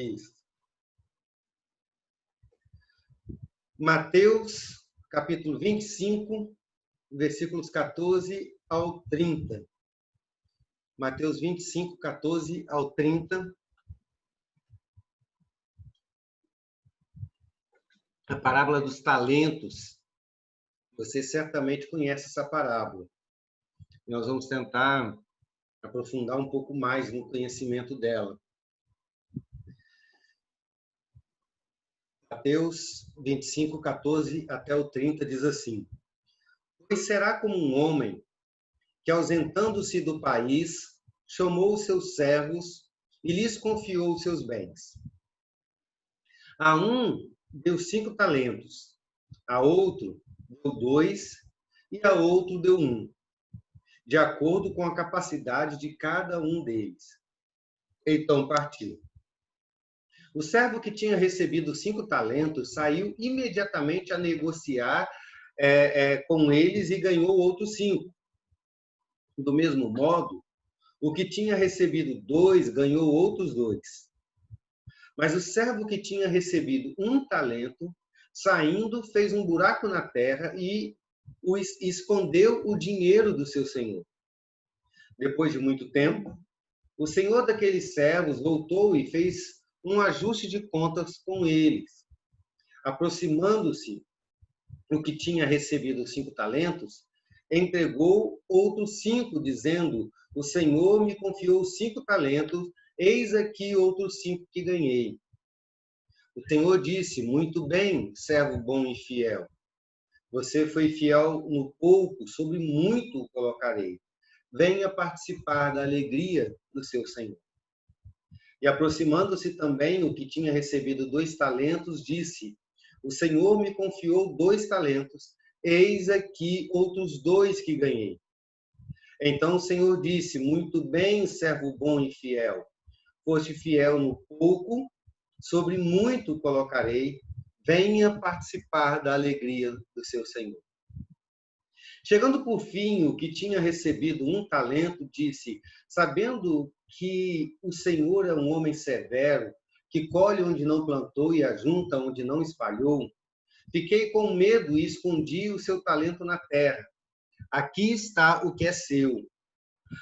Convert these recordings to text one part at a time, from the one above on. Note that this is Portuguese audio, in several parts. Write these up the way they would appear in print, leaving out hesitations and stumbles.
Isso. Mateus, capítulo 25, versículos 14 ao 30. Mateus 25, 14 ao 30. A parábola dos talentos. Você certamente conhece essa parábola. Nós vamos tentar aprofundar um pouco mais no conhecimento dela. Mateus 25, 14 até o 30 diz assim: Pois será como um homem que, ausentando-se do país, chamou os seus servos e lhes confiou os seus bens. A um deu 5 talentos, a outro deu 2 e a outro deu 1, de acordo com a capacidade de cada um deles. Então partiu. O servo que tinha recebido 5 talentos saiu imediatamente a negociar com eles e ganhou outros 5. Do mesmo modo, o que tinha recebido 2 ganhou outros 2. Mas o servo que tinha recebido 1 talento, saindo, fez um buraco na terra e escondeu o dinheiro do seu senhor. Depois de muito tempo, o senhor daqueles servos voltou e fez um ajuste de contas com eles. Aproximando-se o que tinha recebido 5 talentos, entregou outros 5, dizendo: O Senhor me confiou 5 talentos, eis aqui outros 5 que ganhei. O Senhor disse: Muito bem, servo bom e fiel. Você foi fiel no pouco, sobre muito o colocarei. Venha participar da alegria do seu Senhor. E aproximando-se também o que tinha recebido 2 talentos, disse: O Senhor me confiou 2 talentos, eis aqui outros 2 que ganhei. Então o Senhor disse: Muito bem, servo bom e fiel. Foste fiel no pouco, sobre muito colocarei. Venha participar da alegria do seu Senhor. Chegando por fim, o que tinha recebido 1 talento, disse: Sabendo que o Senhor é um homem severo, que colhe onde não plantou e ajunta onde não espalhou, fiquei com medo e escondi o seu talento na terra. Aqui está o que é seu.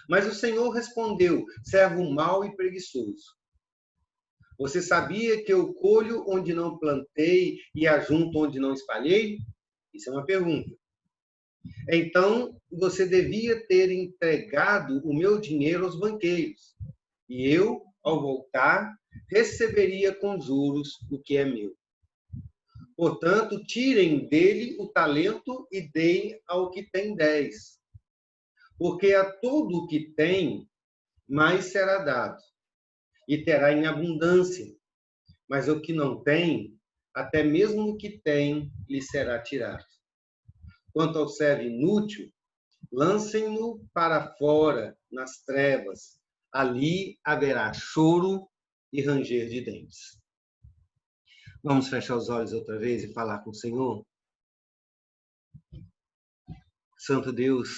Mas o Senhor respondeu: Servo mau e preguiçoso. Você sabia que eu colho onde não plantei e ajunto onde não espalhei? Isso é uma pergunta. Então, você devia ter entregado o meu dinheiro aos banqueiros, e eu, ao voltar, receberia com juros o que é meu. Portanto, tirem dele o talento e deem ao que tem 10. Porque a todo o que tem, mais será dado, e terá em abundância. Mas o que não tem, até mesmo o que tem, lhe será tirado. Quanto ao servo inútil, lancem-no para fora, nas trevas. Ali haverá choro e ranger de dentes. Vamos fechar os olhos outra vez e falar com o Senhor? Santo Deus,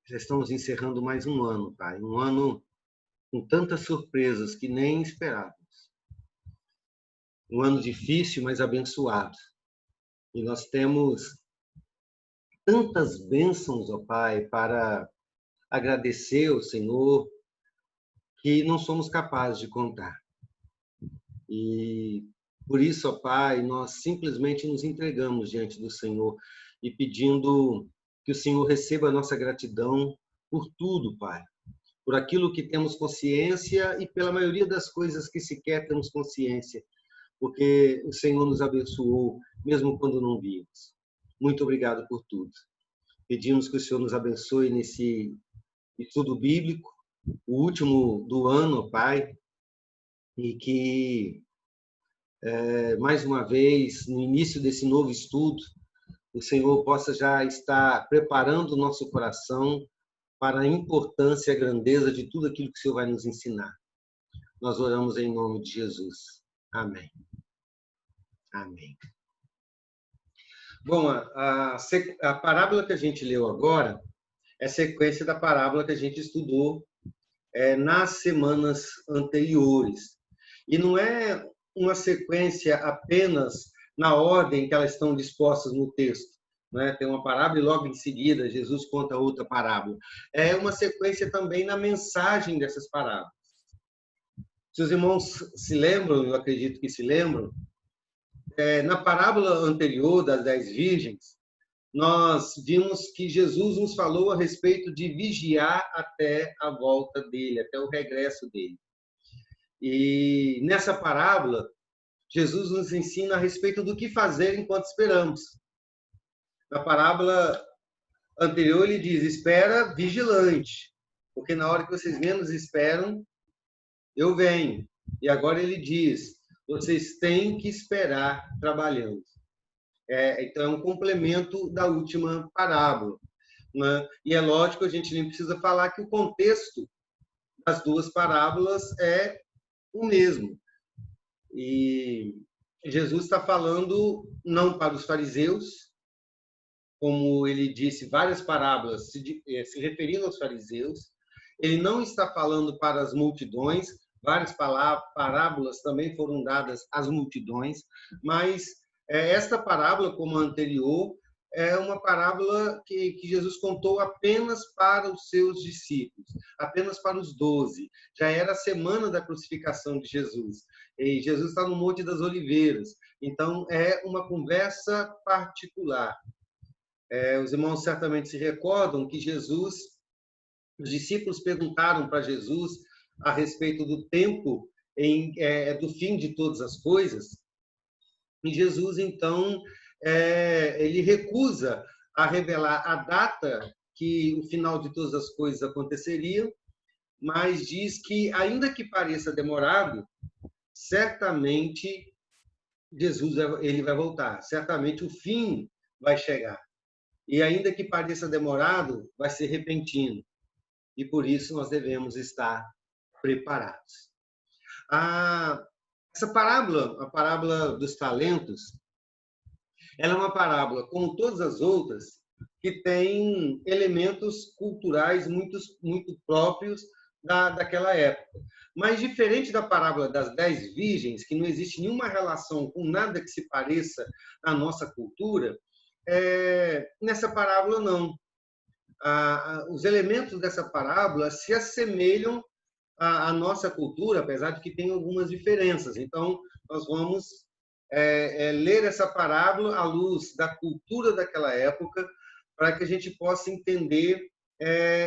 já estamos encerrando mais um ano, Pai. Um ano com tantas surpresas que nem esperávamos. Um ano difícil, mas abençoado. E nós temos tantas bênçãos, ó Pai, para agradecer ao Senhor, que não somos capazes de contar. E por isso, ó Pai, nós simplesmente nos entregamos diante do Senhor e pedindo que o Senhor receba a nossa gratidão por tudo, Pai. Por aquilo que temos consciência e pela maioria das coisas que sequer temos consciência, porque o Senhor nos abençoou, mesmo quando não vimos. Muito obrigado por tudo. Pedimos que o Senhor nos abençoe nesse estudo bíblico, o último do ano, Pai, e que, mais uma vez, no início desse novo estudo, o Senhor possa já estar preparando o nosso coração para a importância e a grandeza de tudo aquilo que o Senhor vai nos ensinar. Nós oramos em nome de Jesus. Amém. Amém. Bom, a parábola que a gente leu agora é sequência da parábola que a gente estudou nas semanas anteriores. E não é uma sequência apenas na ordem que elas estão dispostas no texto. Né? Tem uma parábola e logo em seguida Jesus conta outra parábola. É uma sequência também na mensagem dessas parábolas. Se os irmãos se lembram, eu acredito que se lembram, na parábola anterior das 10 virgens, nós vimos que Jesus nos falou a respeito de vigiar até a volta dele, até o regresso dele. E nessa parábola, Jesus nos ensina a respeito do que fazer enquanto esperamos. Na parábola anterior, ele diz: espera vigilante, porque na hora que vocês menos esperam, eu venho. E agora ele diz: vocês têm que esperar trabalhando. Então, é um complemento da última parábola. Né? E é lógico, a gente nem precisa falar que o contexto das duas parábolas é o mesmo. E Jesus está falando não para os fariseus, como ele disse várias parábolas se referindo aos fariseus. Ele não está falando para as multidões, várias parábolas também foram dadas às multidões, mas esta parábola, como a anterior, é uma parábola que Jesus contou apenas para os seus discípulos, apenas para os 12. Já era a semana da crucificação de Jesus. E Jesus está no Monte das Oliveiras. Então, é uma conversa particular. Os irmãos certamente se recordam que os discípulos perguntaram para Jesus a respeito do tempo do fim de todas as coisas. E Jesus, então, ele recusa a revelar a data que o final de todas as coisas aconteceria, mas diz que, ainda que pareça demorado, certamente Jesus ele vai voltar, certamente o fim vai chegar. E ainda que pareça demorado, vai ser repentino. E por isso nós devemos estar preparados. Essa parábola, a parábola dos talentos, ela é uma parábola, como todas as outras, que tem elementos culturais muito próprios daquela época. Mas diferente da parábola das 10 virgens, que não existe nenhuma relação com nada que se pareça à nossa cultura, nessa parábola não. Os elementos dessa parábola se assemelham à nossa cultura, apesar de que tem algumas diferenças. Então, nós vamos ler essa parábola à luz da cultura daquela época, para que a gente possa entender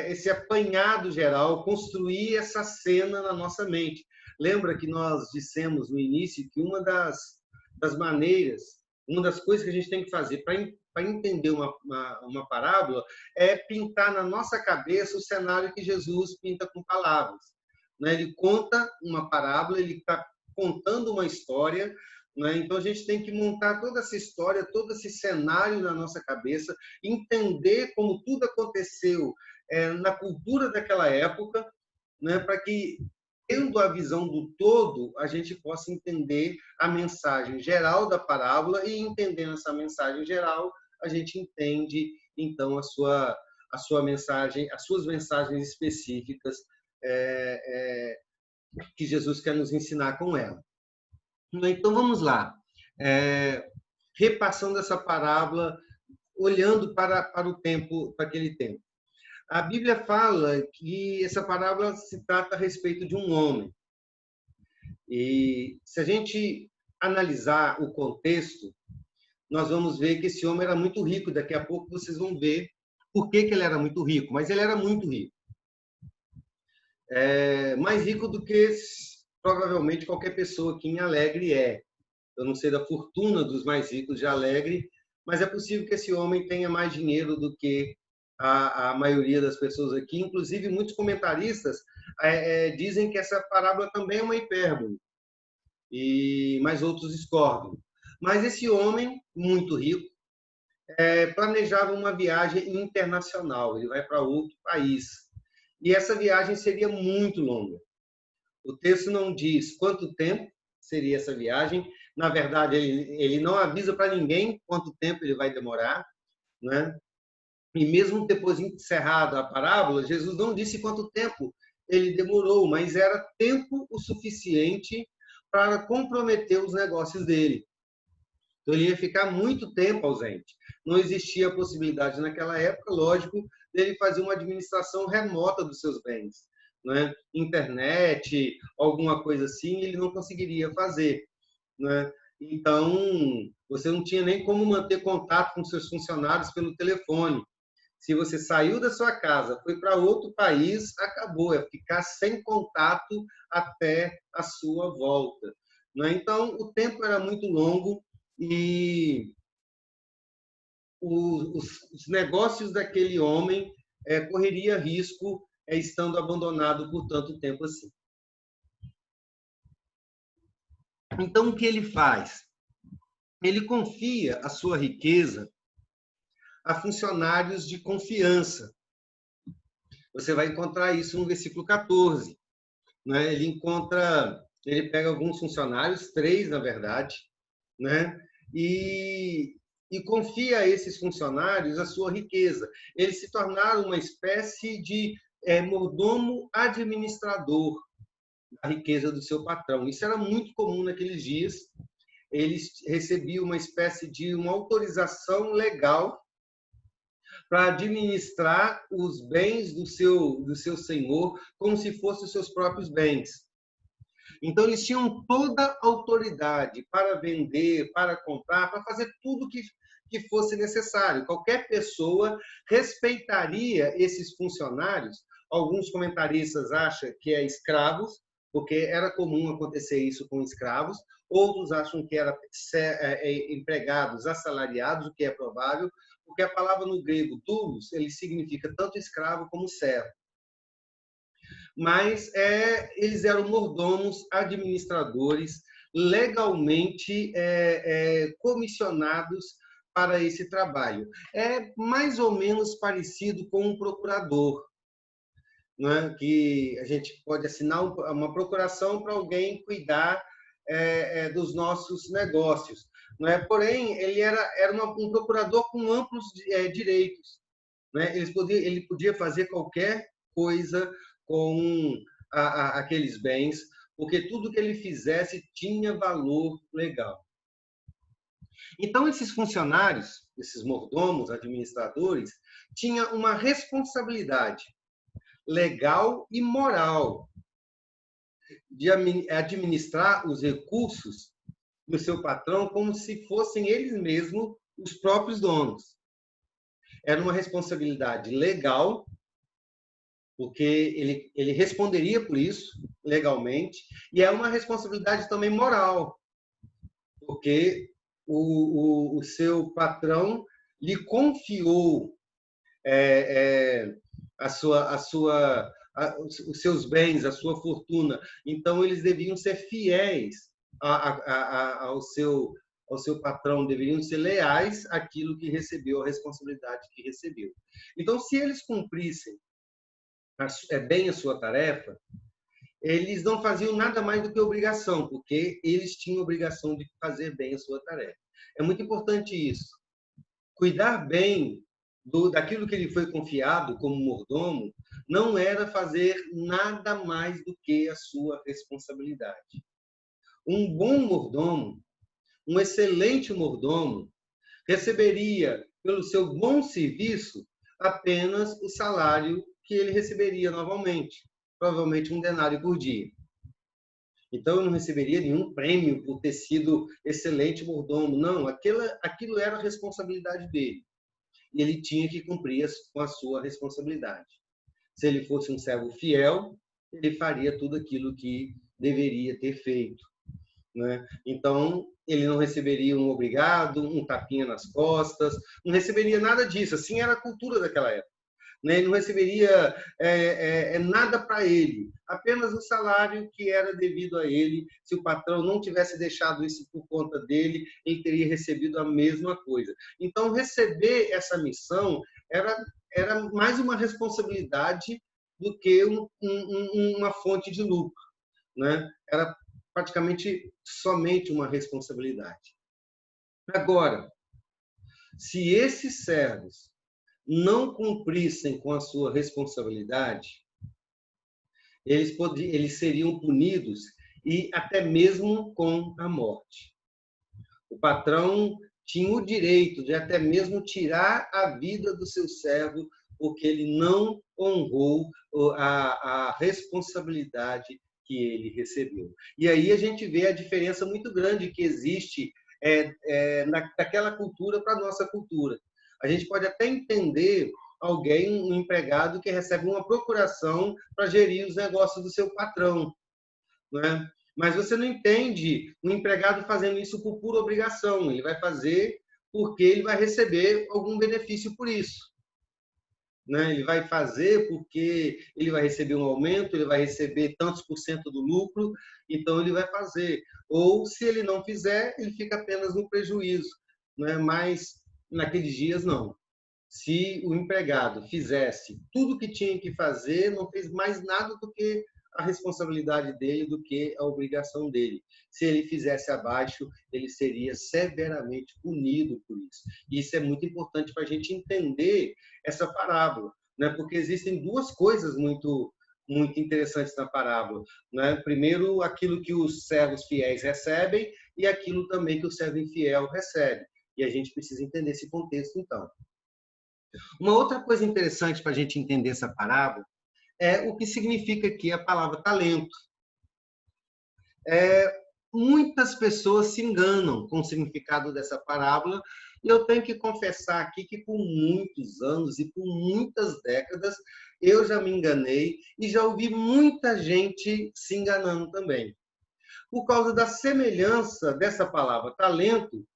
esse apanhado geral, construir essa cena na nossa mente. Lembra que nós dissemos no início que uma das maneiras, uma das coisas que a gente tem que fazer para entender uma parábola é pintar na nossa cabeça o cenário que Jesus pinta com palavras. Né? Ele conta uma parábola, ele está contando uma história, né? Então a gente tem que montar toda essa história, todo esse cenário na nossa cabeça, entender como tudo aconteceu na cultura daquela época, né? Para que, tendo a visão do todo, a gente possa entender a mensagem geral da parábola, e entendendo essa mensagem geral, a gente entende, então, a sua mensagem, as suas mensagens específicas que Jesus quer nos ensinar com ela. Então, vamos lá. Repassando essa parábola, olhando para o tempo, para aquele tempo. A Bíblia fala que essa parábola se trata a respeito de um homem. E se a gente analisar o contexto, nós vamos ver que esse homem era muito rico. Daqui a pouco vocês vão ver por que ele era muito rico. Mas ele era muito rico. Mais rico do que provavelmente qualquer pessoa aqui em Alegre é. Eu não sei da fortuna dos mais ricos de Alegre, mas é possível que esse homem tenha mais dinheiro do que a maioria das pessoas aqui. Inclusive, muitos comentaristas dizem que essa parábola também é uma hipérbole, mas outros discordam. Mas esse homem, muito rico, planejava uma viagem internacional. Ele vai para outro país. E essa viagem seria muito longa. O texto não diz quanto tempo seria essa viagem. Na verdade, ele não avisa para ninguém quanto tempo ele vai demorar, né? E mesmo depois de encerrada a parábola, Jesus não disse quanto tempo ele demorou, mas era tempo o suficiente para comprometer os negócios dele. Então, ele ia ficar muito tempo ausente. Não existia a possibilidade naquela época, lógico, dele fazer uma administração remota dos seus bens, né? Internet, alguma coisa assim, ele não conseguiria fazer, né? Então, você não tinha nem como manter contato com seus funcionários pelo telefone. Se você saiu da sua casa, foi para outro país, acabou, é ficar sem contato até a sua volta, né? Então, o tempo era muito longo e os negócios daquele homem correria risco estando abandonado por tanto tempo assim. Então, o que ele faz? Ele confia a sua riqueza a funcionários de confiança. Você vai encontrar isso no versículo 14. Né? Ele pega alguns funcionários, 3, na verdade, né? E confia a esses funcionários a sua riqueza. Eles se tornaram uma espécie de mordomo administrador da riqueza do seu patrão. Isso era muito comum naqueles dias. Eles recebiam uma espécie de uma autorização legal para administrar os bens do seu senhor como se fossem os seus próprios bens. Então, eles tinham toda a autoridade para vender, para comprar, para fazer tudo que fosse necessário. Qualquer pessoa respeitaria esses funcionários. Alguns comentaristas acham que é escravos, porque era comum acontecer isso com escravos. Outros acham que era empregados assalariados, o que é provável, porque a palavra no grego doulos, ele significa tanto escravo como servo. Mas eles eram mordomos, administradores, legalmente comissionados para esse trabalho. É mais ou menos parecido com um procurador, né? Que a gente pode assinar uma procuração para alguém cuidar dos nossos negócios. Não é? Porém, ele era um procurador com amplos direitos. Né? Ele podia fazer qualquer coisa com aqueles bens, porque tudo que ele fizesse tinha valor legal. Então, esses funcionários, esses mordomos, administradores, tinham uma responsabilidade legal e moral de administrar os recursos do seu patrão como se fossem eles mesmos os próprios donos. Era uma responsabilidade legal, porque ele responderia por isso legalmente, e é uma responsabilidade também moral, porque o seu patrão lhe confiou os seus bens, a sua fortuna. Então, eles deviam ser fiéis ao seu patrão, deveriam ser leais àquilo que recebeu, à responsabilidade que recebeu. Então, se eles cumprissem bem a sua tarefa, eles não faziam nada mais do que obrigação, porque eles tinham obrigação de fazer bem a sua tarefa. É muito importante isso. Cuidar bem daquilo que lhe foi confiado como mordomo não era fazer nada mais do que a sua responsabilidade. Um bom mordomo, um excelente mordomo, receberia, pelo seu bom serviço, apenas o salário que ele receberia normalmente, provavelmente um denário por dia. Então, eu não receberia nenhum prêmio por ter sido excelente mordomo. Não, aquilo era a responsabilidade dele. E ele tinha que cumprir com a sua responsabilidade. Se ele fosse um servo fiel, ele faria tudo aquilo que deveria ter feito. Né? Então, ele não receberia um obrigado, um tapinha nas costas, não receberia nada disso. Assim era a cultura daquela época. Né? Ele não receberia nada para ele, apenas o salário que era devido a ele. Se o patrão não tivesse deixado isso por conta dele, ele teria recebido a mesma coisa. Então, receber essa missão era mais uma responsabilidade do que uma fonte de lucro. Né? Era praticamente somente uma responsabilidade. Agora, se esses servos não cumprissem com a sua responsabilidade, eles seriam punidos e até mesmo com a morte. O patrão tinha o direito de até mesmo tirar a vida do seu servo, porque ele não honrou a responsabilidade que ele recebeu. E aí a gente vê a diferença muito grande que existe daquela cultura para a nossa cultura. A gente pode até entender alguém, um empregado, que recebe uma procuração para gerir os negócios do seu patrão, né? Mas você não entende um empregado fazendo isso por pura obrigação. Ele vai fazer porque ele vai receber algum benefício por isso, né? Ele vai fazer porque ele vai receber um aumento, ele vai receber tantos por cento do lucro, então ele vai fazer. Ou, se ele não fizer, ele fica apenas no prejuízo, né? Mas, naqueles dias, não. Se o empregado fizesse tudo o que tinha que fazer, não fez mais nada do que a responsabilidade dele, do que a obrigação dele. Se ele fizesse abaixo, ele seria severamente punido por isso. E isso é muito importante para a gente entender essa parábola, né? Porque existem duas coisas muito interessantes na parábola, né? Primeiro, aquilo que os servos fiéis recebem e aquilo também que o servo infiel recebe. E a gente precisa entender esse contexto, então. Uma outra coisa interessante para a gente entender essa parábola é o que significa aqui a palavra talento. Muitas pessoas se enganam com o significado dessa parábola, e eu tenho que confessar aqui que por muitos anos e por muitas décadas eu já me enganei e já ouvi muita gente se enganando também. Por causa da semelhança dessa palavra talento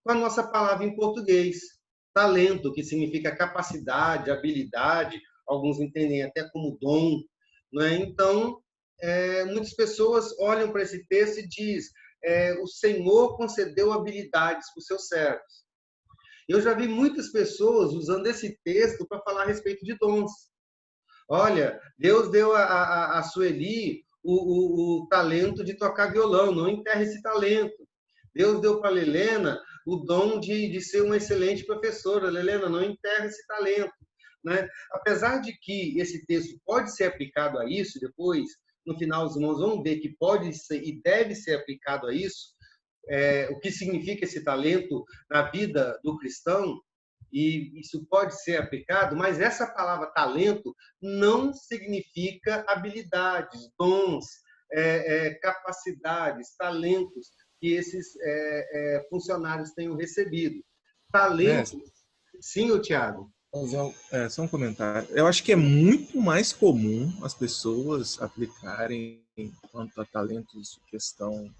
com a nossa palavra em português. Talento, que significa capacidade, habilidade, alguns entendem até como dom, né? Então, muitas pessoas olham para esse texto e diz: o Senhor concedeu habilidades para os seus servos. Eu já vi muitas pessoas usando esse texto para falar a respeito de dons. Olha, Deus deu a Sueli o talento de tocar violão, não enterre esse talento. Deus deu para a Lelena o dom de ser uma excelente professora. Lelena, não enterre esse talento, né? Apesar de que esse texto pode ser aplicado a isso, depois, no final, os irmãos vão ver que pode ser e deve ser aplicado a isso, o que significa esse talento na vida do cristão, e isso pode ser aplicado, mas essa palavra talento não significa habilidades, dons, capacidades, talentos que esses funcionários tenham recebido. Talento, Mestre, sim, o Tiago. só um comentário. Eu acho que é muito mais comum as pessoas aplicarem, quanto a talentos, questão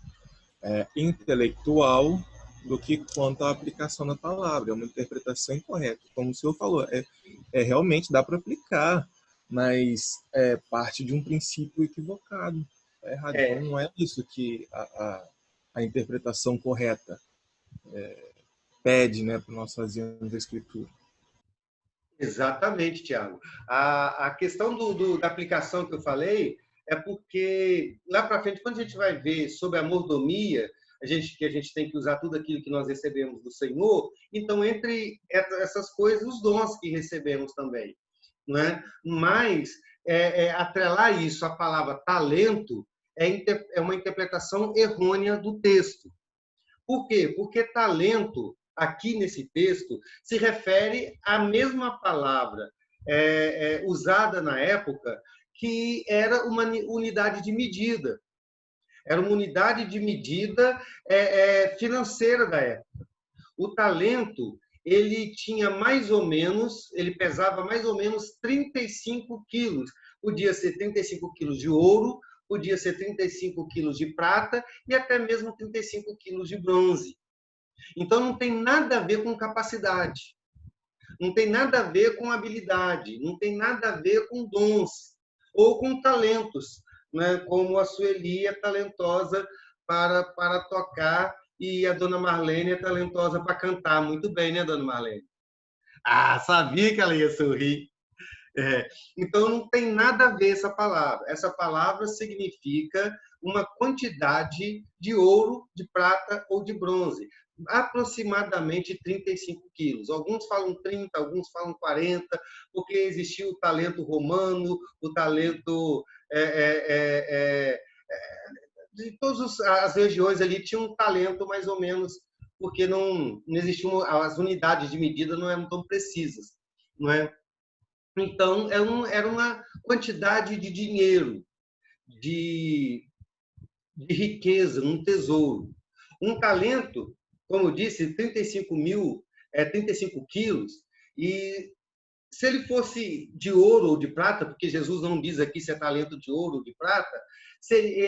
intelectual, do que quanto à aplicação da palavra. É uma interpretação incorreta. Como o senhor falou, realmente dá para aplicar, mas é parte de um princípio equivocado. É errado. Então não é isso que a interpretação correta pede, né, para nós fazermos a escritura. Exatamente, Tiago. A questão da aplicação que eu falei é porque lá para frente, quando a gente vai ver sobre a mordomia, que a gente tem que usar tudo aquilo que nós recebemos do Senhor, então entre essas coisas, os dons que recebemos também, não é? Mas atrelar isso à palavra talento é uma interpretação errônea do texto. Por quê? Porque talento, aqui nesse texto, se refere à mesma palavra usada na época, que era uma unidade de medida. Era uma unidade de medida financeira da época. O talento, ele tinha mais ou menos, ele pesava mais ou menos 35 quilos. Podia ser 35 quilos de ouro, podia ser 35 quilos de prata e até mesmo 35 quilos de bronze. Então, não tem nada a ver com capacidade, não tem nada a ver com habilidade, não tem nada a ver com dons ou com talentos, né? Como a Sueli é talentosa para tocar e a dona Marlene é talentosa para cantar. Muito bem, né, dona Marlene? Ah, sabia que ela ia sorrir. Então, não tem nada a ver essa palavra. Essa palavra significa uma quantidade de ouro, de prata ou de bronze. Aproximadamente 35 quilos. Alguns falam 30, alguns falam 40, porque existiu o talento romano, o talento de todas as regiões ali tinham um talento mais ou menos, porque não existiam, as unidades de medida não eram tão precisas, não é? Então, era uma quantidade de dinheiro, de riqueza, um tesouro. Um talento, como eu disse, 35 quilos, e se ele fosse de ouro ou de prata, porque Jesus não diz aqui se é talento de ouro ou de prata,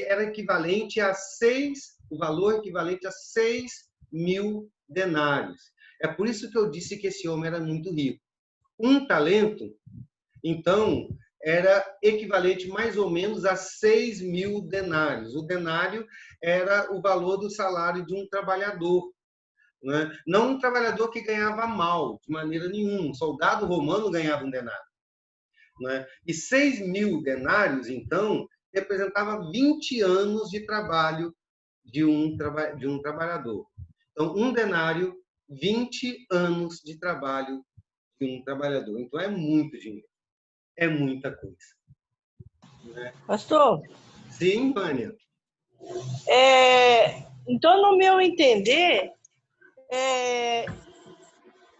era equivalente a o valor equivalente a 6.000 denários. É por isso que eu disse que esse homem era muito rico. Um talento, então, era equivalente mais ou menos a 6.000 denários. O denário era o valor do salário de um trabalhador, né? Não um trabalhador que ganhava mal, de maneira nenhuma. Um soldado romano ganhava um denário, né? E 6.000 denários, então, representava 20 anos de trabalho de um trabalhador. Então, um denário, 20 anos de trabalho de um trabalhador. Então, é muito dinheiro. É muita coisa. Né? Pastor? Sim, Vânia. Então, no meu entender,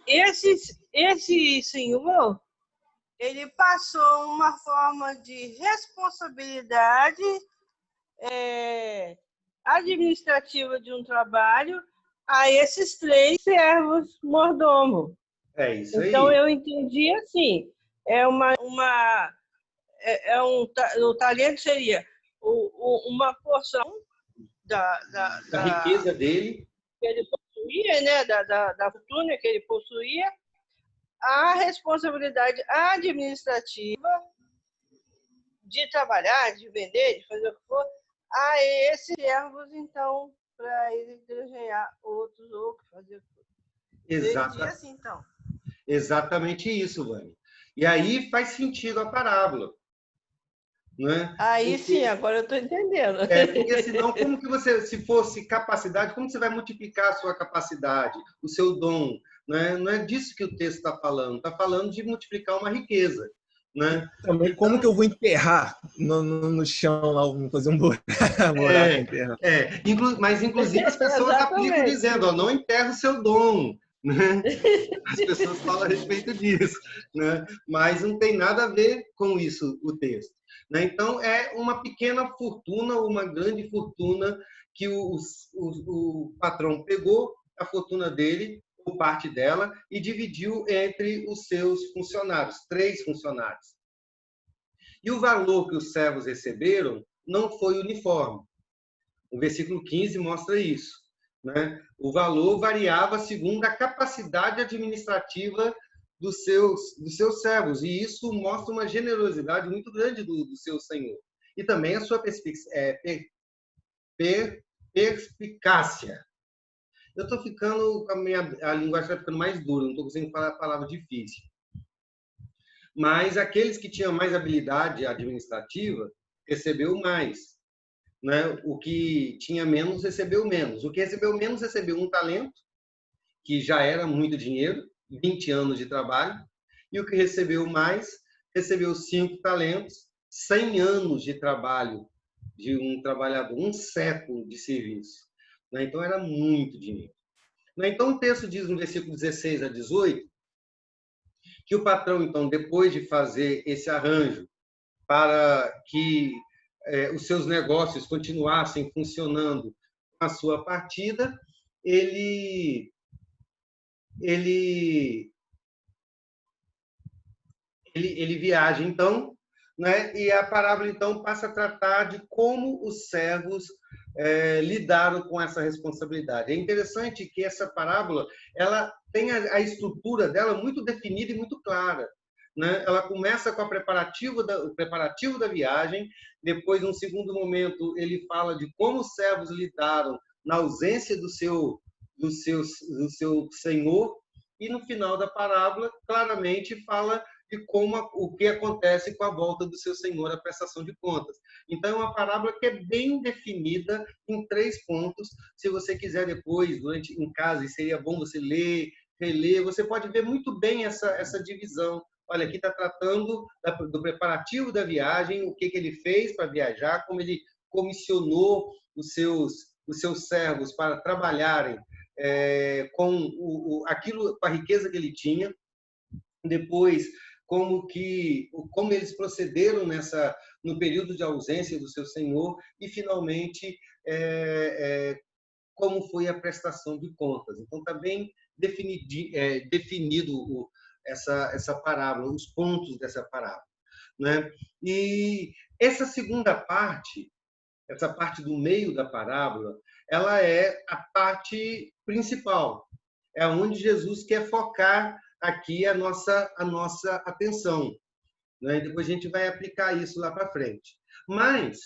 esse senhor, ele passou uma forma de responsabilidade administrativa de um trabalho a esses 3 servos mordomos. É isso aí. Então, eu entendi assim, o talento seria uma porção da riqueza dele, que ele possuía, né, da fortuna que ele possuía, a responsabilidade administrativa de trabalhar, de vender, de fazer o que for, a esses servos, então, para ele ganhar outros ou fazer o que for. Entendi assim, então. Exatamente isso, Vânia. E aí faz sentido a parábola. Né? Aí sim, agora eu estou entendendo. Porque senão, como que você, se fosse capacidade, como você vai multiplicar a sua capacidade, o seu dom? Né? Não é disso que o texto está falando. Está falando de multiplicar uma riqueza. Né? Também, então, como que eu vou enterrar no chão lá, fazer um buraco? Mas, inclusive, as pessoas aplicam dizendo, não enterra o seu dom. Né? As pessoas falam a respeito disso. Né? Mas não tem nada a ver com isso o texto. Né? Então, é uma pequena fortuna, uma grande fortuna que o patrão pegou a fortuna dele, ou parte dela, e dividiu entre os seus funcionários, 3 funcionários. E o valor que os servos receberam não foi uniforme. O versículo 15 mostra isso. Né? O valor variava segundo a capacidade administrativa dos seus servos, e isso mostra uma generosidade muito grande do seu senhor. E também a sua perspicácia. Eu estou ficando, a linguagem está ficando mais dura, não estou conseguindo falar a palavra difícil. Mas aqueles que tinham mais habilidade administrativa recebeu mais. Né? O que tinha menos recebeu menos. O que recebeu menos recebeu um talento, que já era muito dinheiro, 20 anos de trabalho, e o que recebeu mais recebeu 5 talentos, 100 anos de trabalho de um trabalhador, um século de serviço. Né? Então, era muito dinheiro. Né? Então, o texto diz no versículo 16 a 18 que o patrão, então, depois de fazer esse arranjo para que os seus negócios continuassem funcionando com a sua partida, ele viaja, então, né? E a parábola, então, passa a tratar de como os servos lidaram com essa responsabilidade. É interessante que essa parábola ela tem a estrutura dela muito definida e muito clara. Né? Ela começa com o preparativo da viagem, depois, num segundo momento, ele fala de como os servos lidaram na ausência do seu senhor, e no final da parábola, claramente fala de o que acontece com a volta do seu senhor à prestação de contas. Então, é uma parábola que é bem definida em 3 pontos. Se você quiser depois, em casa, e seria bom você ler, reler, você pode ver muito bem essa divisão. Olha, aqui está tratando do preparativo da viagem, o que ele fez para viajar, como ele comissionou os seus servos para trabalharem com a riqueza que ele tinha. Depois, como eles procederam no período de ausência do seu senhor, e finalmente como foi a prestação de contas. Então está bem definido essa parábola, os pontos dessa parábola, né? E essa segunda parte, essa parte do meio da parábola, ela é a parte principal, é onde Jesus quer focar aqui a nossa atenção, né? E depois a gente vai aplicar isso lá para frente. Mas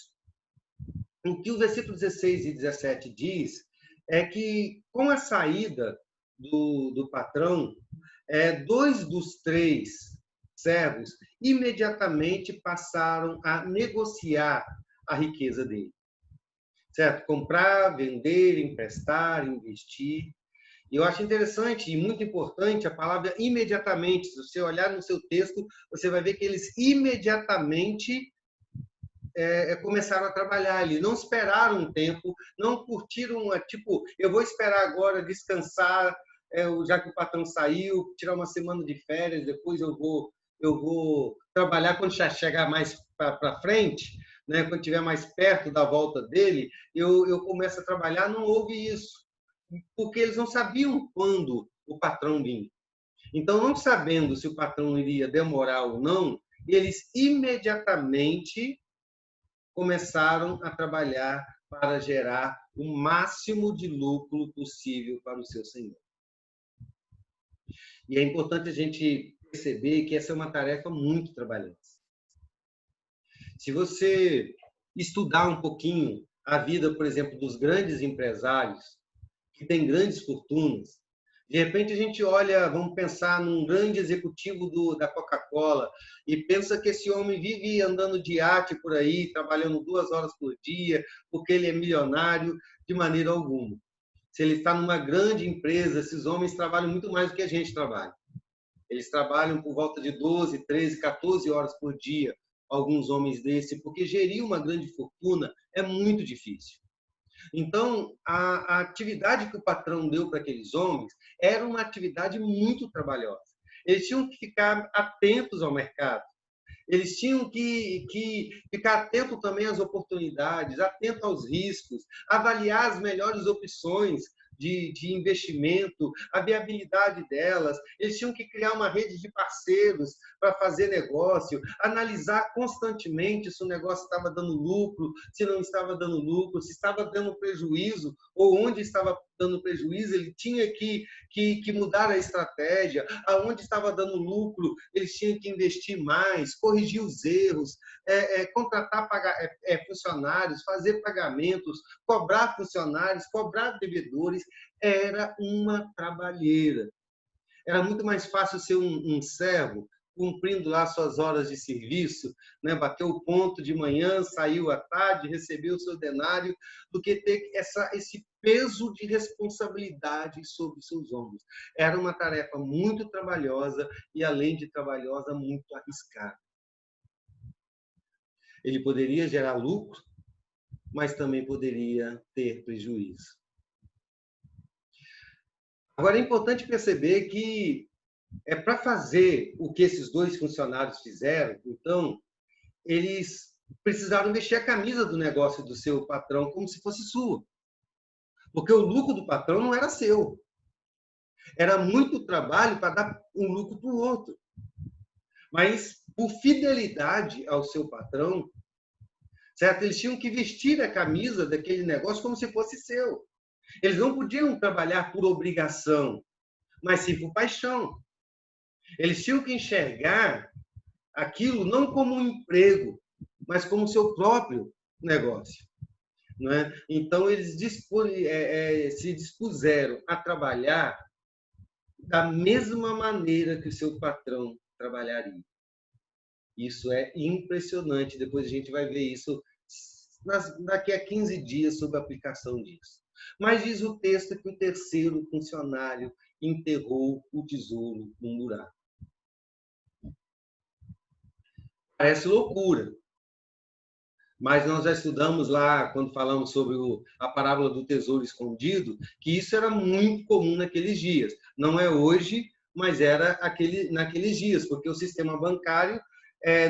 o que o versículo 16 e 17 diz é que, com a saída do patrão, 2 dos 3 servos imediatamente passaram a negociar a riqueza dele. Certo? Comprar, vender, emprestar, investir. E eu acho interessante e muito importante a palavra imediatamente. Se você olhar no seu texto, você vai ver que eles imediatamente começaram a trabalhar ali. Não esperaram um tempo, não curtiram, tipo, eu vou esperar agora descansar, já que o patrão saiu, tirar uma semana de férias, depois eu vou trabalhar quando já chegar mais para frente, né? Quando estiver mais perto da volta dele, eu começo a trabalhar. Não houve isso, porque eles não sabiam quando o patrão vinha. Então, não sabendo se o patrão iria demorar ou não, eles imediatamente começaram a trabalhar para gerar o máximo de lucro possível para o seu senhor. E é importante a gente perceber que essa é uma tarefa muito trabalhosa. Se você estudar um pouquinho a vida, por exemplo, dos grandes empresários, que têm grandes fortunas, de repente a gente olha, vamos pensar num grande executivo da Coca-Cola e pensa que esse homem vive andando de iate por aí, trabalhando 2 horas por dia, porque ele é milionário. De maneira alguma. Se ele está numa grande empresa, esses homens trabalham muito mais do que a gente trabalha. Eles trabalham por volta de 12, 13, 14 horas por dia, alguns homens desses, porque gerir uma grande fortuna é muito difícil. Então, a atividade que o patrão deu para aqueles homens era uma atividade muito trabalhosa. Eles tinham que ficar atentos ao mercado. Eles tinham que ficar atentos também às oportunidades, atentos aos riscos, avaliar as melhores opções de investimento, a viabilidade delas. Eles tinham que criar uma rede de parceiros para fazer negócio, analisar constantemente se o negócio estava dando lucro, se não estava dando lucro, se estava dando prejuízo ou onde estava dando prejuízo. Ele tinha que mudar a estratégia. Aonde estava dando lucro, eles tinham que investir mais, corrigir os erros, contratar funcionários, fazer pagamentos, cobrar funcionários, cobrar devedores. Era uma trabalheira. Era muito mais fácil ser um servo, cumprindo lá suas horas de serviço, né? Bateu o ponto de manhã, saiu à tarde, recebeu o seu denário, do que ter esse peso de responsabilidade sobre seus ombros. Era uma tarefa muito trabalhosa e, além de trabalhosa, muito arriscada. Ele poderia gerar lucro, mas também poderia ter prejuízo. Agora, é importante perceber que para fazer o que esses 2 funcionários fizeram, então, eles precisaram vestir a camisa do negócio do seu patrão como se fosse sua. Porque o lucro do patrão não era seu. Era muito trabalho para dar um lucro para o outro. Mas, por fidelidade ao seu patrão, certo? Eles tinham que vestir a camisa daquele negócio como se fosse seu. Eles não podiam trabalhar por obrigação, mas sim por paixão. Eles tinham que enxergar aquilo não como um emprego, mas como seu próprio negócio. Não é? Então, eles se dispuseram a trabalhar da mesma maneira que o seu patrão trabalharia. Isso é impressionante. Depois a gente vai ver isso daqui a 15 dias sobre a aplicação disso. Mas diz o texto que o terceiro funcionário enterrou o tesouro num buraco. Parece loucura. Mas nós já estudamos lá, quando falamos sobre a parábola do tesouro escondido, que isso era muito comum naqueles dias. Não é hoje, mas era naqueles dias, porque o sistema bancário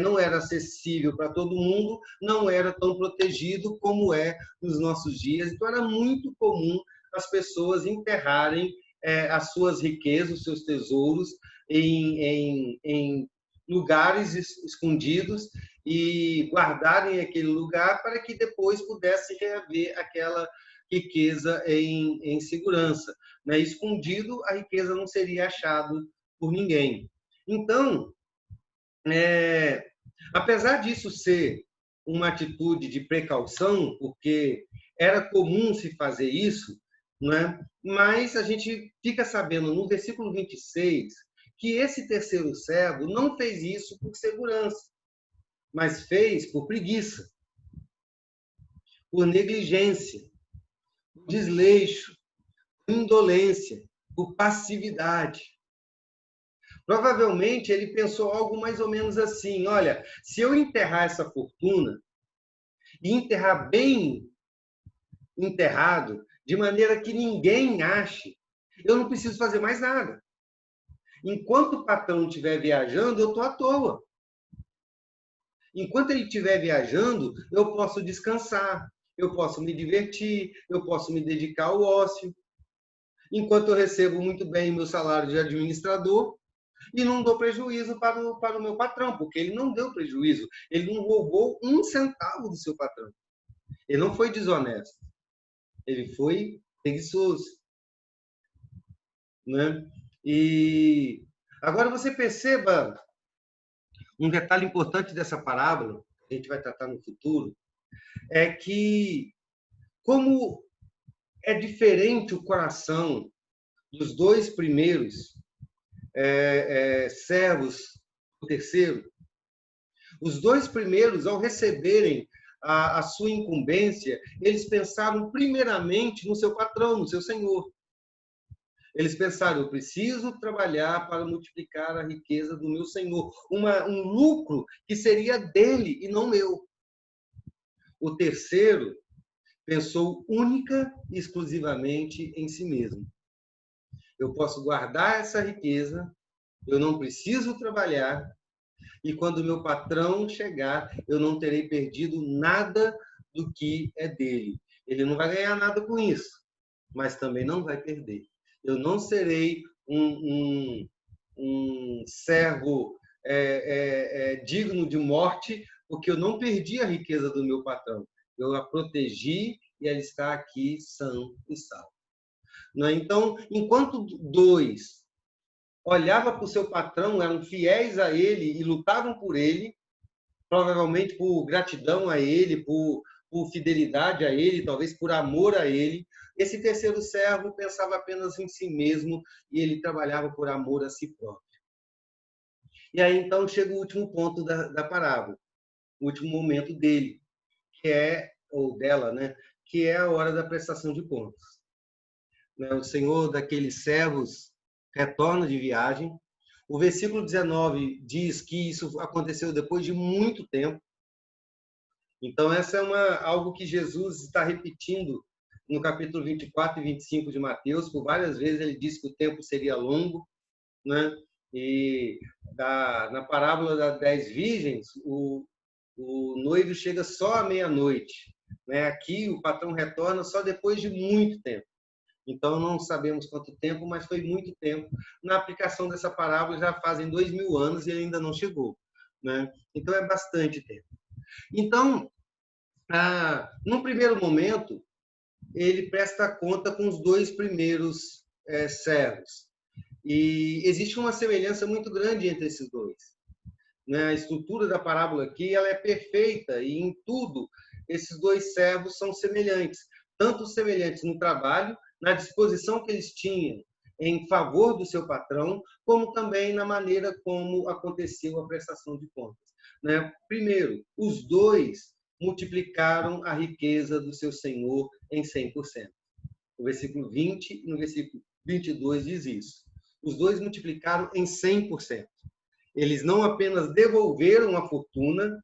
não era acessível para todo mundo, não era tão protegido como é nos nossos dias. Então, era muito comum as pessoas enterrarem as suas riquezas, os seus tesouros, em lugares escondidos e guardarem aquele lugar para que depois pudesse reaver aquela riqueza em segurança. Né? Escondido, a riqueza não seria achada por ninguém. Então, apesar disso ser uma atitude de precaução, porque era comum se fazer isso, né? Mas a gente fica sabendo no versículo 26 que esse terceiro servo não fez isso por segurança, mas fez por preguiça, por negligência, por desleixo, por indolência, por passividade. Provavelmente ele pensou algo mais ou menos assim: olha, se eu enterrar essa fortuna, e enterrar bem enterrado, de maneira que ninguém ache, eu não preciso fazer mais nada. Enquanto o patrão estiver viajando, eu estou à toa. Enquanto ele estiver viajando, eu posso descansar, eu posso me divertir, eu posso me dedicar ao ócio. Enquanto eu recebo muito bem meu salário de administrador e não dou prejuízo para o meu patrão, porque ele não deu prejuízo, ele não roubou um centavo do seu patrão. Ele não foi desonesto, ele foi preguiçoso. Né? E agora você perceba um detalhe importante dessa parábola, que a gente vai tratar no futuro, é que como é diferente o coração dos dois primeiros servos do terceiro. Os dois primeiros, ao receberem a sua incumbência, eles pensaram primeiramente no seu patrão, no seu senhor. Eles pensaram: eu preciso trabalhar para multiplicar a riqueza do meu senhor, um lucro que seria dele e não meu. O terceiro pensou única e exclusivamente em si mesmo. Eu posso guardar essa riqueza, eu não preciso trabalhar, e quando meu patrão chegar, eu não terei perdido nada do que é dele. Ele não vai ganhar nada com isso, mas também não vai perder. Eu não serei um servo digno de morte, porque eu não perdi a riqueza do meu patrão. Eu a protegi e ela está aqui sã e salva. Então, enquanto dois olhavam para o seu patrão, eram fiéis a ele e lutavam por ele, provavelmente por gratidão a ele, por fidelidade a ele, talvez por amor a ele, esse terceiro servo pensava apenas em si mesmo e ele trabalhava por amor a si próprio. E aí, então, chega o último ponto da parábola, o último momento dele, ou dela, né? Que é a hora da prestação de contas. O senhor daqueles servos retorna de viagem. O versículo 19 diz que isso aconteceu depois de muito tempo. Então, essa é algo que Jesus está repetindo no capítulo 24 e 25 de Mateus. Por várias vezes ele disse que o tempo seria longo, né? E na parábola das 10 virgens, o noivo chega só à meia-noite. Né? Aqui, o patrão retorna só depois de muito tempo. Então, não sabemos quanto tempo, mas foi muito tempo. Na aplicação dessa parábola, já fazem 2000 anos e ele ainda não chegou. Né? Então, é bastante tempo. Então, num primeiro momento, ele presta conta com os dois primeiros servos. E existe uma semelhança muito grande entre esses dois. Né? A estrutura da parábola aqui ela é perfeita e, em tudo, esses dois servos são semelhantes. Tanto semelhantes no trabalho, na disposição que eles tinham em favor do seu patrão, como também na maneira como aconteceu a prestação de contas. Né? Primeiro, os dois multiplicaram a riqueza do seu senhor em 100%. No versículo 20 e no versículo 22 diz isso. Os dois multiplicaram em 100%. Eles não apenas devolveram a fortuna,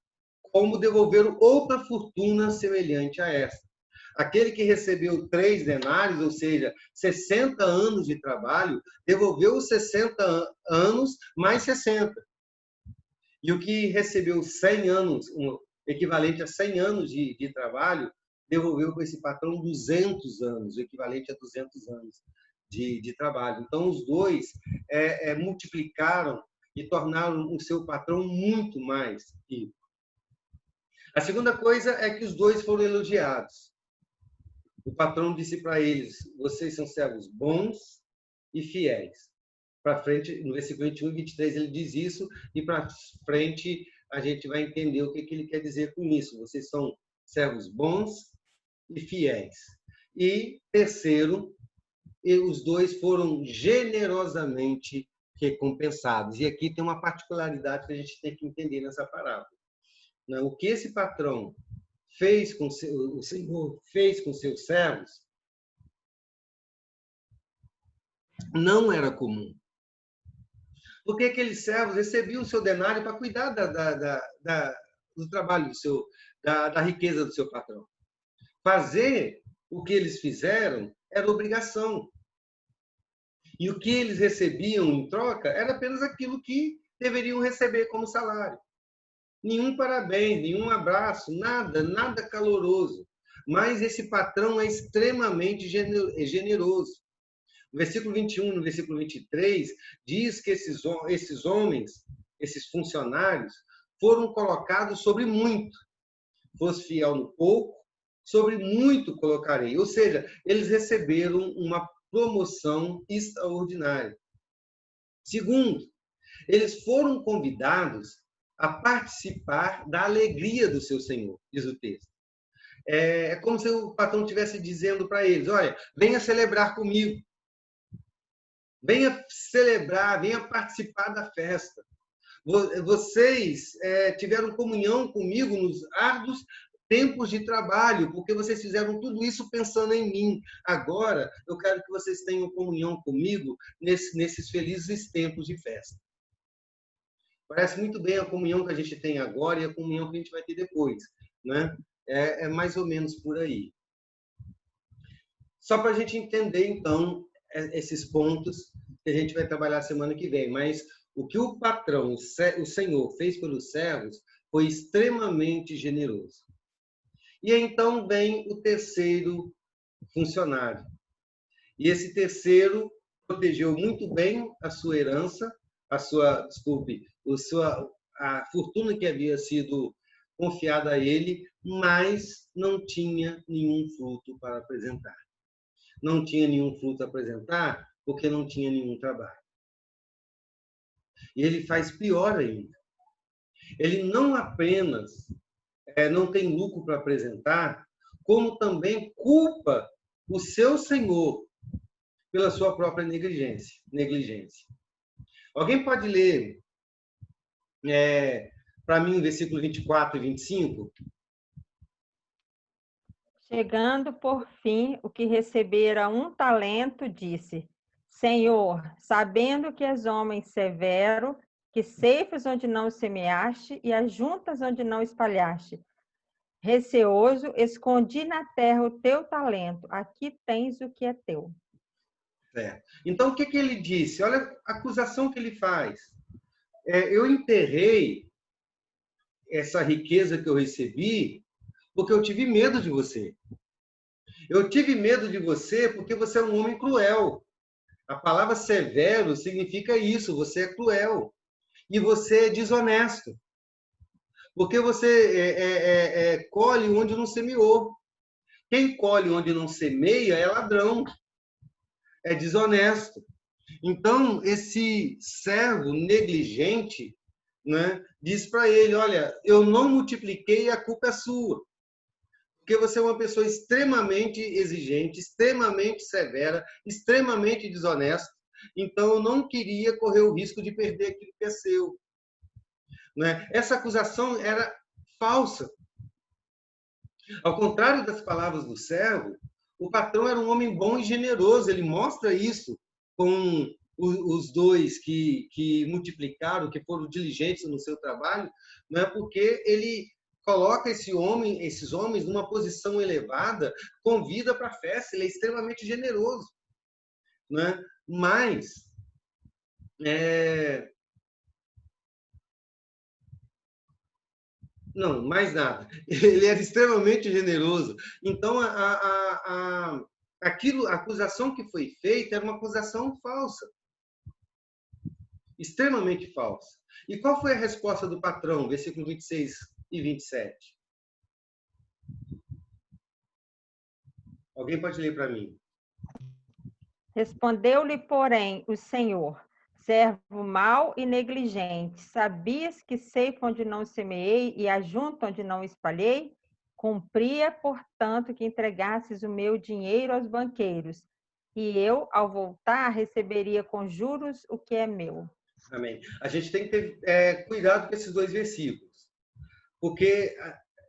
como devolver outra fortuna semelhante a essa. Aquele que recebeu 3 denários, ou seja, 60 anos de trabalho, devolveu os 60 anos mais 60. E o que recebeu 100 anos, equivalente a 100 anos de trabalho, devolveu para esse patrão 200 anos, o equivalente a 200 anos de trabalho. Então, os dois multiplicaram e tornaram o seu patrão muito mais rico. A segunda coisa é que os dois foram elogiados. O patrão disse para eles: vocês são servos bons e fiéis. Para frente, no versículo 21 e 23, ele diz isso, e para frente a gente vai entender o que ele quer dizer com isso. Vocês são servos bons e fiéis. E terceiro, os dois foram generosamente recompensados. E aqui tem uma particularidade que a gente tem que entender nessa parábola. O que esse patrão fez com o Senhor fez com seus servos não era comum. Porque aqueles servos recebiam o seu denário para cuidar do trabalho da riqueza do seu patrão. Fazer o que eles fizeram era obrigação. E o que eles recebiam em troca era apenas aquilo que deveriam receber como salário. Nenhum parabéns, nenhum abraço, nada caloroso. Mas esse patrão é extremamente generoso. No versículo 21 e no versículo 23, diz que esses homens, esses funcionários, foram colocados sobre muito. Fosse fiel no pouco, sobre muito colocarei. Ou seja, eles receberam uma promoção extraordinária. Segundo, eles foram convidados a participar da alegria do seu Senhor, diz o texto. É como se o patrão estivesse dizendo para eles: olha, venha celebrar comigo. Venha celebrar, venha participar da festa. Vocês tiveram comunhão comigo nos árduos tempos de trabalho, porque vocês fizeram tudo isso pensando em mim. Agora, eu quero que vocês tenham comunhão comigo nesses felizes tempos de festa. Parece muito bem a comunhão que a gente tem agora e a comunhão que a gente vai ter depois, né? É mais ou menos por aí. Só para a gente entender, então, esses pontos que a gente vai trabalhar semana que vem. Mas o que o patrão, o Senhor, fez pelos servos foi extremamente generoso. E então vem o terceiro funcionário. E esse terceiro protegeu muito bem a sua herança, a fortuna que havia sido confiada a ele, mas não tinha nenhum fruto para apresentar. Não tinha nenhum fruto a apresentar porque não tinha nenhum trabalho. E ele faz pior ainda. Ele não apenas não tem lucro para apresentar, como também culpa o seu Senhor pela sua própria negligência. Alguém pode ler para mim o versículo 24 e 25? Chegando, por fim, o que recebera 1 talento, disse: Senhor, sabendo que és homem severo, que ceifas onde não semeaste e ajuntas onde não espalhaste, receoso, escondi na terra o teu talento. Aqui tens o que é teu. Então, o que ele disse? Olha a acusação que ele faz. Eu enterrei essa riqueza que eu recebi porque eu tive medo de você. Eu tive medo de você porque você é um homem cruel. A palavra severo significa isso, você é cruel. E você é desonesto. Porque você colhe onde não semeou. Quem colhe onde não semeia é ladrão. É desonesto. Então, esse servo negligente, né, diz para ele: olha, eu não multipliquei, a culpa é sua. Porque você é uma pessoa extremamente exigente, extremamente severa, extremamente desonesta. Então, eu não queria correr o risco de perder aquilo que é seu. Né? Essa acusação era falsa. Ao contrário das palavras do servo, o patrão era um homem bom e generoso. Ele mostra isso com os dois que multiplicaram, que foram diligentes no seu trabalho, né? Porque ele coloca esses homens numa posição elevada, convida para a festa, ele é extremamente generoso, né? Mas não, mais nada. Ele era extremamente generoso. Então, a acusação que foi feita era uma acusação falsa, extremamente falsa. E qual foi a resposta do patrão? Versículo 26 e 27. Alguém pode ler para mim? Respondeu-lhe, porém, o Senhor: servo mau e negligente, sabias que ceifo onde não semeei e ajunto onde não espalhei? Cumpria, portanto, que entregasses o meu dinheiro aos banqueiros, e eu, ao voltar, receberia com juros o que é meu. Amém. A gente tem que ter cuidado com esses dois versículos, porque,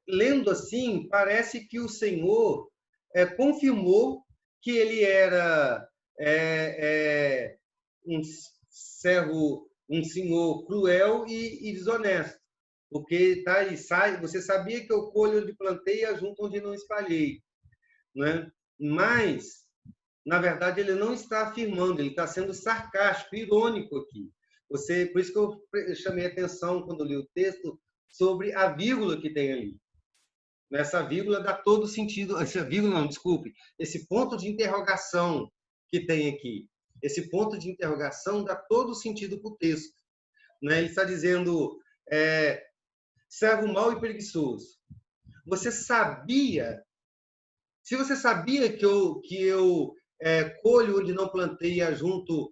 lendo assim, parece que o Senhor confirmou que ele era um servo, um senhor cruel e desonesto, porque você sabia que eu colho onde plantei e ajunto onde não espalhei, né? Mas, na verdade, ele não está afirmando, ele está sendo sarcástico, irônico aqui. Por isso que eu chamei a atenção quando li o texto sobre a vírgula que tem ali. Essa vírgula dá todo sentido, essa vírgula não, desculpe, esse ponto de interrogação que tem aqui. Esse ponto de interrogação dá todo sentido para o texto, né? Ele está dizendo, servo mau e preguiçoso. Você sabia, se você sabia que eu colho onde não plantei e ajunto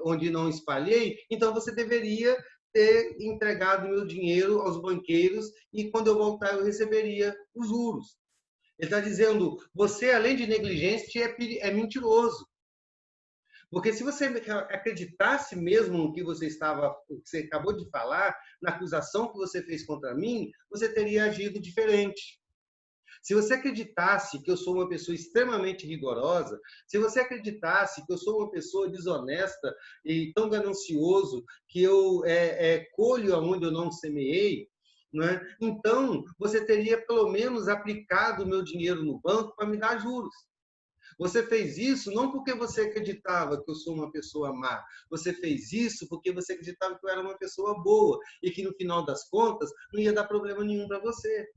onde não espalhei, então você deveria ter entregado meu dinheiro aos banqueiros e quando eu voltar eu receberia os juros. Ele está dizendo, você além de negligente é mentiroso. Porque se você acreditasse mesmo no que você acabou de falar, na acusação que você fez contra mim, você teria agido diferente. Se você acreditasse que eu sou uma pessoa extremamente rigorosa, se você acreditasse que eu sou uma pessoa desonesta e tão ganancioso que eu colho aonde eu não semeei, né? Então você teria pelo menos aplicado o meu dinheiro no banco para me dar juros. Você fez isso não porque você acreditava que eu sou uma pessoa má. Você fez isso porque você acreditava que eu era uma pessoa boa e que no final das contas não ia dar problema nenhum para você.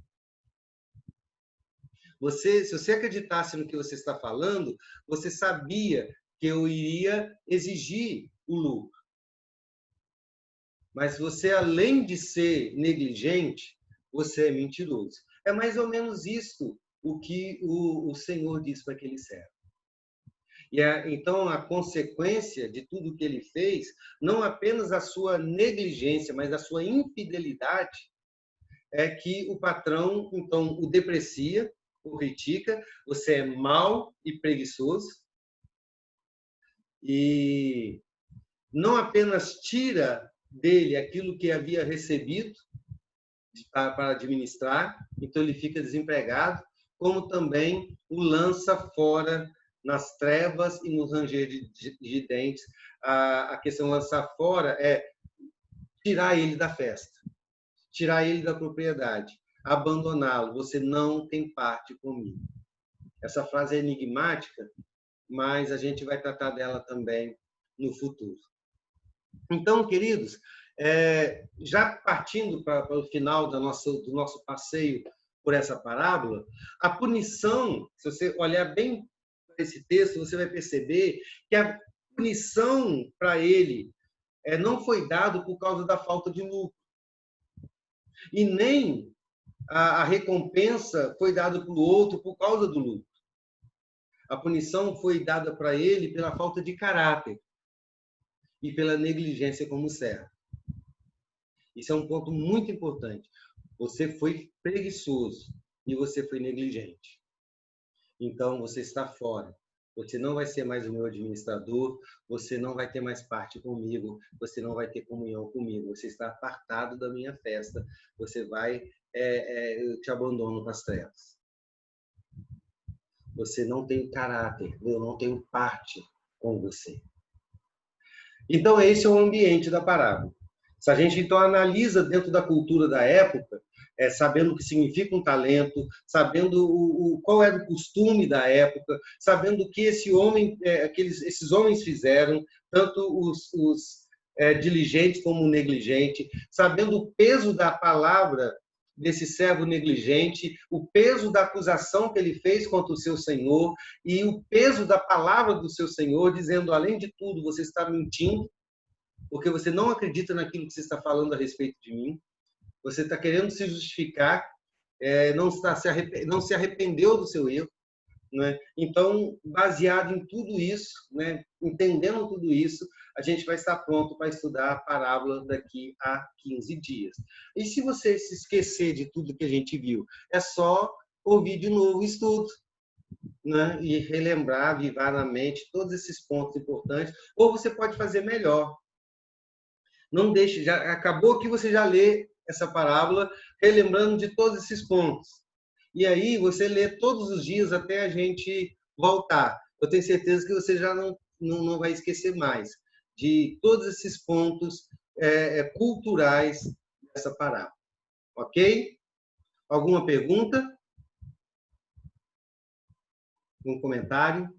Se você acreditasse no que você está falando, você sabia que eu iria exigir o lucro. Mas você, além de ser negligente, você é mentiroso. É mais ou menos isso o que o Senhor diz para aquele servo. Então, a consequência de tudo que ele fez, não apenas a sua negligência, mas a sua infidelidade, é que o patrão, então, o deprecia, o critica, você é mau e preguiçoso, e não apenas tira dele aquilo que havia recebido para administrar, então ele fica desempregado, como também o lança fora nas trevas e nos ranger de dentes. A questão de lançar fora é tirar ele da festa, tirar ele da propriedade, abandoná-lo. Você não tem parte comigo. Essa frase é enigmática, mas a gente vai tratar dela também no futuro. Então, queridos, já partindo para o final do nosso passeio por essa parábola, a punição, se você olhar bem para esse texto, você vai perceber que a punição para ele não foi dada por causa da falta de lucro. E nem a recompensa foi dada para o outro por causa do lucro. A punição foi dada para ele pela falta de caráter e pela negligência como servo. Isso é um ponto muito importante. Você foi preguiçoso e você foi negligente. Então, você está fora. Você não vai ser mais o meu administrador, você não vai ter mais parte comigo, você não vai ter comunhão comigo, você está apartado da minha festa, você vai, eu te abandono para as trevas. Você não tem caráter, eu não tenho parte com você. Então, esse é o ambiente da parábola. Se a gente, então, analisa dentro da cultura da época, sabendo o que significa um talento, sabendo qual era o costume da época, sabendo o que esses homens fizeram, tanto os diligentes como o negligente, sabendo o peso da palavra desse servo negligente, o peso da acusação que ele fez contra o seu senhor e o peso da palavra do seu senhor, dizendo, além de tudo, você está mentindo, porque você não acredita naquilo que você está falando a respeito de mim, você está querendo se justificar, não se arrependeu do seu erro. Né? Então, baseado em tudo isso, né? Entendendo tudo isso, a gente vai estar pronto para estudar a parábola daqui a 15 dias. E se você se esquecer de tudo que a gente viu, é só ouvir de novo o estudo, né? E relembrar, avivar na mente todos esses pontos importantes, ou você pode fazer melhor. Não deixe, já acabou que você já lê essa parábola, relembrando de todos esses pontos. E aí você lê todos os dias até a gente voltar. Eu tenho certeza que você já não vai esquecer mais de todos esses pontos culturais dessa parábola. Ok? Alguma pergunta? Um comentário?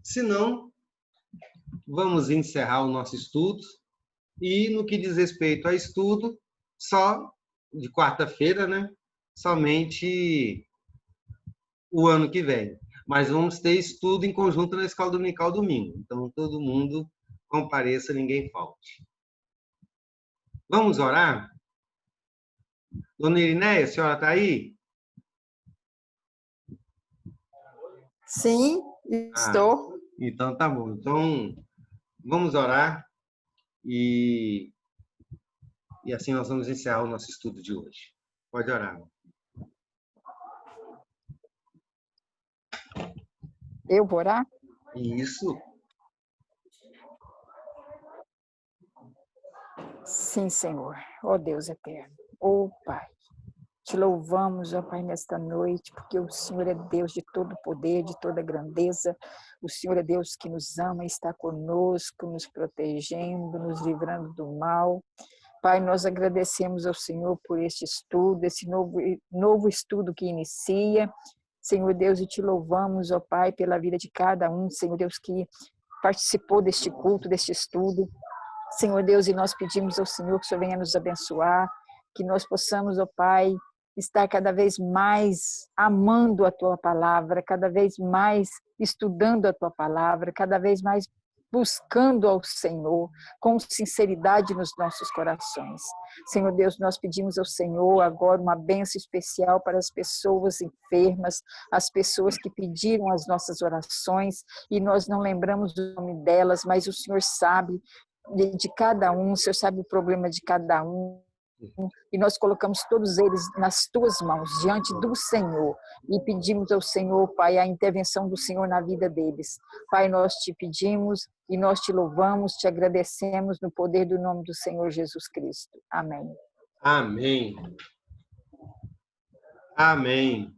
Se não, vamos encerrar o nosso estudo. E no que diz respeito a estudo, só de quarta-feira, né? Somente o ano que vem. Mas vamos ter estudo em conjunto na escola dominical domingo. Então, todo mundo compareça, ninguém falte. Vamos orar? Dona Irineia, a senhora está aí? Sim, estou. Então, tá bom. Então, vamos orar e assim nós vamos encerrar o nosso estudo de hoje. Pode orar. Eu vou orar? Isso. Sim, Senhor. Ó Deus eterno. Ó Pai. Te louvamos, ó Pai, nesta noite, porque o Senhor é Deus de todo poder, de toda grandeza. O Senhor é Deus que nos ama, está conosco, nos protegendo, nos livrando do mal. Pai, nós agradecemos ao Senhor por este estudo, esse novo estudo que inicia. Senhor Deus, e te louvamos, ó Pai, pela vida de cada um, Senhor Deus, que participou deste culto, deste estudo. Senhor Deus, e nós pedimos ao Senhor que o Senhor venha nos abençoar, que nós possamos, ó Pai, estar cada vez mais amando a Tua palavra, cada vez mais estudando a Tua palavra, cada vez mais buscando ao Senhor com sinceridade nos nossos corações. Senhor Deus, nós pedimos ao Senhor agora uma bênção especial para as pessoas enfermas, as pessoas que pediram as nossas orações e nós não lembramos o nome delas, mas o Senhor sabe de cada um, o Senhor sabe o problema de cada um, e nós colocamos todos eles nas Tuas mãos, diante do Senhor, e pedimos ao Senhor, Pai, a intervenção do Senhor na vida deles. Pai, nós te pedimos e nós te louvamos, te agradecemos no poder do nome do Senhor Jesus Cristo. Amém. Amém. Amém.